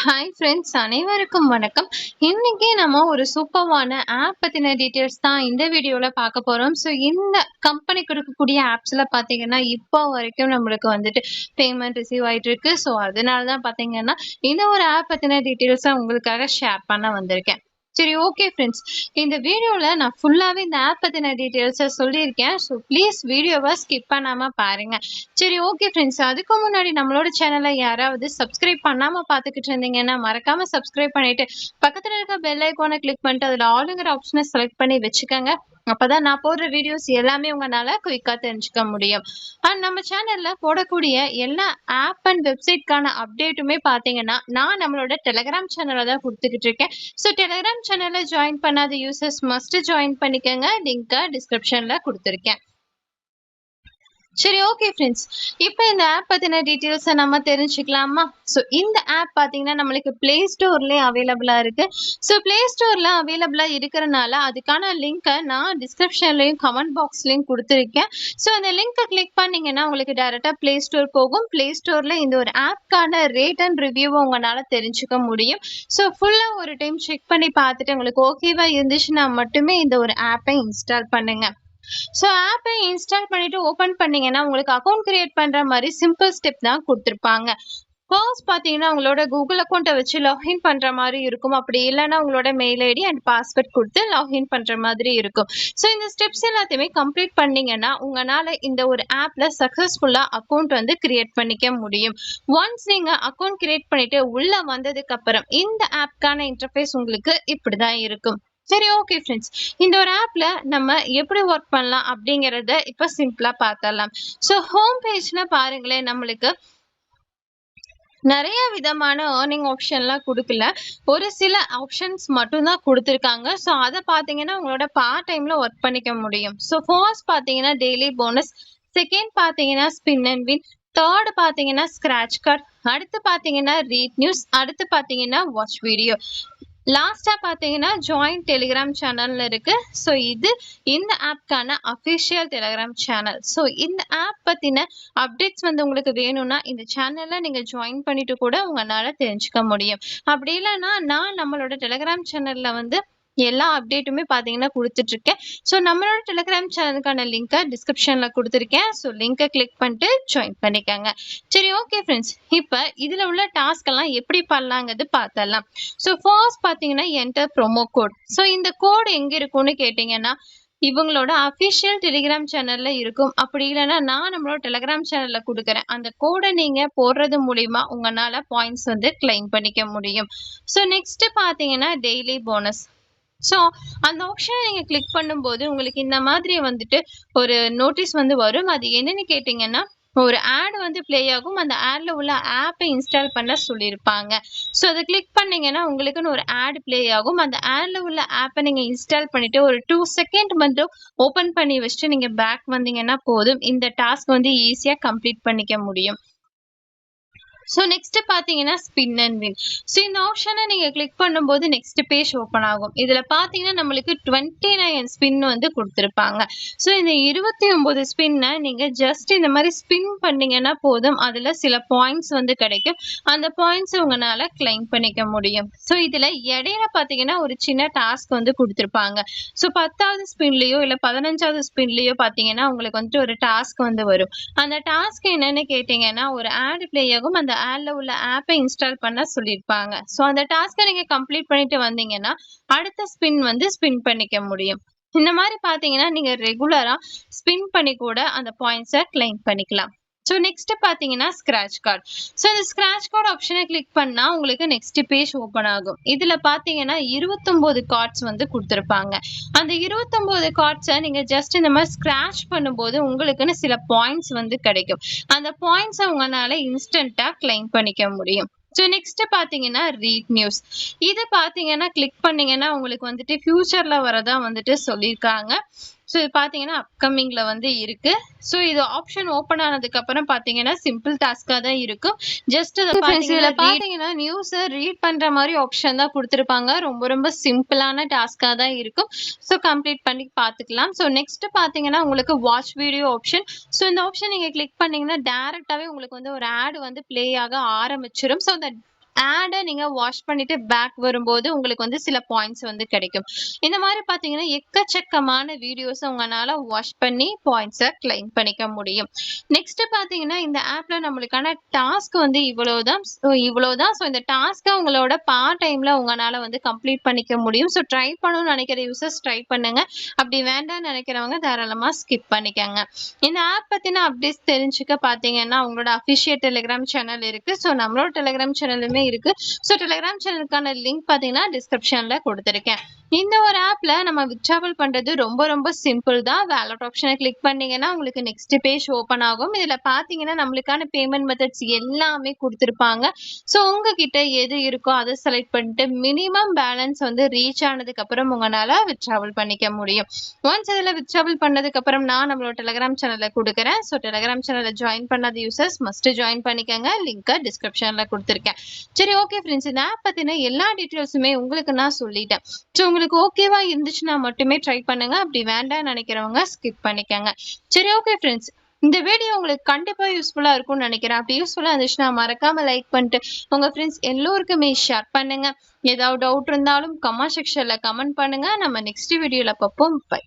Hi friends, அனைவருக்கும் வணக்கம். இன்னைக்கு நம்ம ஒரு சூப்பர்வான ஆப் பத்தின டீட்டெயில்ஸ் தான் இந்த வீடியோல பார்க்க போறோம். ஸோ இந்த கம்பெனி கொடுக்கக்கூடிய ஆப்ஸ்ல பார்த்தீங்கன்னா, இப்போ வரைக்கும் நம்மளுக்கு வந்துட்டு பேமெண்ட் ரிசீவ் ஆயிட்டு இருக்கு. ஸோ அதனால தான் பார்த்தீங்கன்னா, இந்த ஒரு ஆப் பத்தின டீட்டெயில்ஸை உங்களுக்காக ஷேர் பண்ண வந்திருக்கேன். சரி, ஓகே ஃப்ரெண்ட்ஸ். இந்த வீடியோல நான் ஃபுல்லாவே இந்த ஆப் பத்தின டீட்டெயில்ஸை சொல்லியிருக்கேன். ஸோ ப்ளீஸ் வீடியோவை ஸ்கிப் பண்ணாம பாருங்க. சரி, ஓகே ஃப்ரெண்ட்ஸ். அதுக்கு முன்னாடி நம்மளோட சேனலை யாராவது சப்ஸ்கிரைப் பண்ணாம பார்த்துக்கிட்டு இருந்தீங்கன்னா மறக்காம சப்ஸ்கிரைப் பண்ணிட்டு பக்கத்துல இருக்க பெல் ஐக்கானை கிளிக் பண்ணிட்டு அதுல ஆளுங்கிற ஆப்ஷனை செலக்ட் பண்ணி வச்சுக்கோங்க. அப்பதான் நான் போடுற வீடியோஸ் எல்லாமே உங்களால குயிக்கா தெரிஞ்சுக்க முடியும். அண்ட் நம்ம சேனல்ல போடக்கூடிய எல்லா ஆப் அண்ட் வெப்சைட்கான அப்டேட்டுமே பாத்தீங்கன்னா நான் நம்மளோட டெலிகிராம் சேனல்ல தான் கொடுத்துக்கிட்டு இருக்கேன். ஸோ டெலிகிராம் சேனல்ல ஜாயின் பண்ணாத யூசர்ஸ் மஸ்ட் ஜாயின் பண்ணிக்கோங்க. லிங்கை டிஸ்கிரிப்ஷன்ல கொடுத்துருக்கேன். சரி, ஓகே ஃப்ரெண்ட்ஸ். இப்போ இந்த ஆப் பற்றின டீட்டெயில்ஸை நம்ம தெரிஞ்சுக்கலாமா? ஸோ இந்த ஆப் பார்த்தீங்கன்னா நம்மளுக்கு ப்ளே ஸ்டோர்லேயே அவைலபிளாக இருக்குது. ஸோ ப்ளே ஸ்டோரில் அவைலபிளாக இருக்கிறனால அதுக்கான லிங்க்கை நான் டிஸ்கிரிப்ஷன்லேயும் கமெண்ட் பாக்ஸ்லேயும் கொடுத்துருக்கேன். ஸோ அந்த லிங்க்கை கிளிக் பண்ணிங்கன்னா உங்களுக்கு டேரெக்டாக ப்ளே ஸ்டோர் போகும். ப்ளே ஸ்டோரில் இந்த ஒரு ஆப்க்கான ரேட் அண்ட் ரிவ்யூவை உங்களால் தெரிஞ்சுக்க முடியும். ஸோ ஃபுல்லாக ஒரு டைம் செக் பண்ணி பார்த்துட்டு உங்களுக்கு ஓகேவா இருந்துச்சுன்னா மட்டுமே இந்த ஒரு ஆப்பை இன்ஸ்டால் பண்ணுங்கள். ஸோ ஆப்பை இன்ஸ்டால் பண்ணிட்டு ஓப்பன் பண்ணீங்கன்னா உங்களுக்கு அக்கௌண்ட் கிரியேட் பண்ற மாதிரி சிம்பிள் ஸ்டெப் தான் கொடுத்துருப்பாங்க. ஃபர்ஸ்ட் பார்த்தீங்கன்னா உங்களோட கூகுள் அக்கௌண்ட்டை வச்சு லாகின் பண்ற மாதிரி இருக்கும். அப்படி இல்லைன்னா உங்களோட மெயில் ஐடி அண்ட் பாஸ்வேர்ட் கொடுத்து லாகின் பண்ற மாதிரி இருக்கும். ஸோ இந்த ஸ்டெப்ஸ் எல்லாத்தையுமே கம்ப்ளீட் பண்ணீங்கன்னா உங்களால இந்த ஒரு ஆப்ல சக்சஸ்ஃபுல்லா அக்கௌண்ட் வந்து கிரியேட் பண்ணிக்க முடியும். ஒன்ஸ் நீங்க அக்கௌண்ட் கிரியேட் பண்ணிட்டு உள்ள வந்ததுக்கு அப்புறம் இந்த ஆப்கான இன்டர்ஃபேஸ் உங்களுக்கு இப்படிதான் இருக்கும். சரி, ஓகே ஃப்ரெண்ட்ஸ். இந்த ஒரு ஆப்ல நம்ம எப்படி ஒர்க் பண்ணலாம் அப்படிங்கறத இப்ப சிம்பிளா பார்த்தரலாம். ஸோ ஹோம் பேஜ்ல பாருங்களேன், நம்மளுக்கு நிறைய விதமான ஏர்னிங் ஆப்ஷன்லாம் கொடுக்கல. ஒரு சில ஆப்ஷன்ஸ் மட்டும் தான் கொடுத்துருக்காங்க. ஸோ அதை பார்த்தீங்கன்னா உங்களோட பார்ட் டைம்ல ஒர்க் பண்ணிக்க முடியும். ஸோ ஃபர்ஸ்ட் பார்த்தீங்கன்னா டெய்லி போனஸ், செகண்ட் பார்த்தீங்கன்னா ஸ்பின் அண்ட் வின், தேர்ட் பார்த்தீங்கன்னா ஸ்கிராட்ச் கார்டு, அடுத்து பார்த்தீங்கன்னா ரீட் நியூஸ், அடுத்து பார்த்தீங்கன்னா வாட்ச் வீடியோ, லாஸ்டா பாத்தீங்கன்னா ஜாயின் டெலிகிராம் சேனல்ல இருக்கு. ஸோ இது இந்த ஆப்கான அஃபிஷியல் டெலிகிராம் சேனல். ஸோ இந்த ஆப் பத்தின அப்டேட்ஸ் வந்து உங்களுக்கு வேணும்னா இந்த சேனல்ல நீங்க ஜாயின் பண்ணிட்டு கூட உங்களால தெரிஞ்சுக்க முடியும். அப்படி இல்லைன்னா நான் நம்மளோட டெலிகிராம் சேனல்ல வந்து எல்லா அப்டேட்டுமே பார்த்தீங்கன்னா கொடுத்துட்டு இருக்கேன். ஸோ நம்மளோட டெலிகிராம் சேனலுக்கான லிங்கை டிஸ்கிரிப்ஷன்ல கொடுத்துருக்கேன். ஸோ லிங்கை கிளிக் பண்ணிட்டு ஜாயின் பண்ணிக்கோங்க. சரி, ஓகே ஃப்ரெண்ட்ஸ். இப்போ இதில் உள்ள டாஸ்க் எல்லாம் எப்படி பண்ணலாங்கிறது பார்த்தரலாம். ஸோ ஃபர்ஸ்ட் பார்த்தீங்கன்னா என்டர் ப்ரோமோ கோட். ஸோ இந்த கோடு எங்கே இருக்கும்னு கேட்டிங்கன்னா இவங்களோட அஃபிஷியல் டெலிகிராம் சேனல்ல இருக்கும். அப்படி இல்லைன்னா நான் நம்மளோட டெலிகிராம் சேனல்ல கொடுக்குறேன். அந்த கோடை நீங்க போடுறது மூலியமா உங்களால பாயிண்ட்ஸ் வந்து கிளைம் பண்ணிக்க முடியும். ஸோ நெக்ஸ்ட் பார்த்தீங்கன்னா டெய்லி போனஸ். ஸோ அந்த ஆப்ஷனை நீங்கள் கிளிக் பண்ணும்போது உங்களுக்கு இந்த மாதிரி வந்துட்டு ஒரு நோட்டீஸ் வந்து வரும். அது என்னன்னு கேட்டிங்கன்னா ஒரு ஆட் வந்து ப்ளே ஆகும். அந்த ஆட்ல உள்ள ஆப்பை இன்ஸ்டால் பண்ண சொல்லியிருப்பாங்க. ஸோ அதை கிளிக் பண்ணீங்கன்னா உங்களுக்குன்னு ஒரு ஆட் ப்ளே ஆகும். அந்த ஆட்ல உள்ள ஆப்பை நீங்கள் இன்ஸ்டால் பண்ணிட்டு ஒரு 2 செகண்ட் மட்டும் ஓப்பன் பண்ணி வச்சுட்டு நீங்கள் பேக் வந்தீங்கன்னா போதும். இந்த டாஸ்க் வந்து ஈஸியாக கம்ப்ளீட் பண்ணிக்க முடியும். ஸோ நெக்ஸ்ட் பார்த்தீங்கன்னா ஸ்பின் அண்ட் வின். ஸோ இந்த ஆப்ஷனை நீங்கள் கிளிக் பண்ணும்போது நெக்ஸ்ட் பேஜ் ஓப்பன் ஆகும். இதில் பார்த்தீங்கன்னா நம்மளுக்கு 29 ஸ்பின் வந்து கொடுத்துருப்பாங்க. ஸோ இந்த 29 ஸ்பின்னை நீங்கள் ஜஸ்ட் இந்த மாதிரி ஸ்பின் பண்ணீங்கன்னா போதும். அதில் சில பாயிண்ட்ஸ் வந்து கிடைக்கும். அந்த பாயிண்ட்ஸ் உங்களால் கிளைம் பண்ணிக்க முடியும். ஸோ இதில் இடையில பார்த்தீங்கன்னா ஒரு சின்ன டாஸ்க் வந்து கொடுத்துருப்பாங்க. ஸோ 10வது ஸ்பின்லேயோ இல்லை 15வது ஸ்பின்லேயோ பார்த்தீங்கன்னா உங்களுக்கு வந்துட்டு ஒரு டாஸ்க் வந்து வரும். அந்த டாஸ்க் என்னன்னு கேட்டிங்கன்னா ஒரு ஆட் ப்ளே ஆகும். அந்த ஆட்ல உள்ள ஆப்பை இன்ஸ்டால் பண்ண சொல்லியிருப்பாங்க. ஸோ அந்த டாஸ்கை நீங்க கம்ப்ளீட் பண்ணிட்டு வந்தீங்கன்னா அடுத்த ஸ்பின் வந்து ஸ்பின் பண்ணிக்க முடியும். இந்த மாதிரி பார்த்தீங்கன்னா நீங்க ரெகுலரா ஸ்பின் பண்ணி கூட அந்த பாயிண்ட்ஸை கிளைம் பண்ணிக்கலாம். ஸோ நெக்ஸ்ட் பார்த்தீங்கன்னா ஸ்கிராட்ச் கார்டு. ஸோ இந்த ஸ்கிராட்ச் கார்டு ஆப்ஷனை கிளிக் பண்ணா உங்களுக்கு நெக்ஸ்ட் பேஜ் ஓப்பன் ஆகும். இதில் பார்த்தீங்கன்னா 29 கார்ட்ஸ் வந்து கொடுத்துருப்பாங்க. அந்த 29 கார்ட்ஸை நீங்கள் ஜஸ்ட் இந்த மாதிரி ஸ்கிராட்ச் பண்ணும்போது உங்களுக்குன்னு சில பாயிண்ட்ஸ் வந்து கிடைக்கும். அந்த பாயிண்ட்ஸை உங்களால் இன்ஸ்டண்ட்டாக கிளைம் பண்ணிக்க முடியும். ஸோ நெக்ஸ்ட் பார்த்தீங்கன்னா ரீட் நியூஸ். இது பார்த்தீங்கன்னா கிளிக் பண்ணீங்கன்னா உங்களுக்கு வந்துட்டு ஃபியூச்சரில் வரதா வந்துட்டு சொல்லியிருக்காங்க. ஸோ இது பார்த்தீங்கன்னா அப்கமிங்ல வந்து இருக்கு. ஸோ இது ஆப்ஷன் ஓப்பன் ஆனதுக்கு அப்புறம் பார்த்தீங்கன்னா சிம்பிள் டாஸ்காக தான் இருக்கும். ஜஸ்ட் இதை பார்த்தீங்கன்னா நியூஸை ரீட் பண்ற மாதிரி ஆப்ஷன் தான் கொடுத்துருப்பாங்க. ரொம்ப ரொம்ப சிம்பிளான டாஸ்காக தான் இருக்கும். ஸோ கம்ப்ளீட் பண்ணி பார்த்துக்கலாம். ஸோ நெக்ஸ்ட் பார்த்தீங்கன்னா உங்களுக்கு வாட்ச் வீடியோ ஆப்ஷன். ஸோ இந்த ஆப்ஷன் நீங்கள் கிளிக் பண்ணீங்கன்னா டேரெக்டாகவே உங்களுக்கு வந்து ஒரு ஆட் வந்து ப்ளே ஆக ஆரம்பிச்சிடும். ஸோ அந்த ஆடை நீங்க வாஷ் பண்ணிட்டு பேக் வரும்போது உங்களுக்கு வந்து சில பாயிண்ட்ஸ் வந்து கிடைக்கும். இந்த மாதிரி பாத்தீங்கன்னா எக்கச்சக்கமான வீடியோஸ் உங்களால வாஷ் பண்ணி பாயிண்ட்ஸை கிளைம் பண்ணிக்க முடியும். நெக்ஸ்ட் பாத்தீங்கன்னா இந்த ஆப்ல நம்மளுக்கான டாஸ்க் வந்து இவ்வளவுதான். ஸோ இந்த டாஸ்க்கை உங்களோட பார்ட் டைம்ல உங்களால வந்து கம்ப்ளீட் பண்ணிக்க முடியும். ஸோ ட்ரை பண்ணணும்னு நினைக்கிற யூசர்ஸ் ட்ரை பண்ணுங்க. அப்படி வேண்டாம்னு நினைக்கிறவங்க தாராளமா ஸ்கிப் பண்ணிக்கங்க. இந்த ஆப் பத்தின அப்டேட்ஸ் தெரிஞ்சுக்க பாத்தீங்கன்னா உங்களோட அஃபிஷியல் டெலிகிராம் சேனல் இருக்கு. ஸோ நம்மளோட டெலிகிராம் சேனலுமே இருக்கு. ஸோ டெலிகிராம் சேனலுக்கான லிங்க் பாத்தீங்கன்னா டிஸ்கிரிப்ஷன்ல கொடுத்துருக்கேன். இந்த ஒரு ஆப்ல நம்ம வித்ட்ராவல் பண்றது ரொம்ப ரொம்ப சிம்பிள் தான். வேலட் ஆப்ஷனை கிளிக் பண்ணீங்கன்னா உங்களுக்கு நெக்ஸ்ட் பேஜ் ஓபன் ஆகும். இதுல பாத்தீங்கன்னா நம்மளுக்கான பேமெண்ட் மெத்தட்ஸ் எல்லாமே கொடுத்துருப்பாங்க. ஸோ உங்ககிட்ட எது இருக்கோ அதை செலக்ட் பண்ணிட்டு மினிமம் பேலன்ஸ் வந்து ரீச் ஆனதுக்கு அப்புறம் உங்களால வித்ட்ராவல் பண்ணிக்க முடியும். ஒன்ஸ் இதுல வித்ட்ராவல் பண்ணதுக்கு அப்புறம் நான் நம்மளோட டெலிகிராம் சேனல்ல கொடுக்குறேன். ஸோ டெலிகிராம் சேனல்ல ஜாயின் பண்ணாத யூசர்ஸ் மஸ்ட் ஜாயின் பண்ணிக்கங்க. லிங்கை டிஸ்கிரிப்ஷன்ல கொடுத்துருக்கேன். சரி, ஓகே ஃப்ரெண்ட்ஸ், இந்த ஆப் பத்தின எல்லா டீட்டெயில்ஸுமே உங்களுக்கு நான் சொல்லிட்டேன். ஸோ உங்களுக்கு ஓகேவா இருந்துச்சுன்னா மட்டுமே ட்ரை பண்ணுங்க. அப்படி வேண்டாம்னு நினைக்கிறவங்க ஸ்கிப் பண்ணிக்கங்க. சரி, ஓகே ஃப்ரெண்ட்ஸ், இந்த வீடியோ உங்களுக்கு கண்டிப்பா யூஸ்ஃபுல்லா இருக்கும்னு நினைக்கிறேன். அப்படி யூஸ்ஃபுல்லா இருந்துச்சுன்னா மறக்காம லைக் பண்ணிட்டு உங்க ஃப்ரெண்ட்ஸ் எல்லோருக்குமே ஷேர் பண்ணுங்க. ஏதாவது டவுட் இருந்தாலும் கமெண்ட் செக்ஷன்ல கமெண்ட் பண்ணுங்க. நம்ம நெக்ஸ்ட் வீடியோல பார்ப்போம். பை.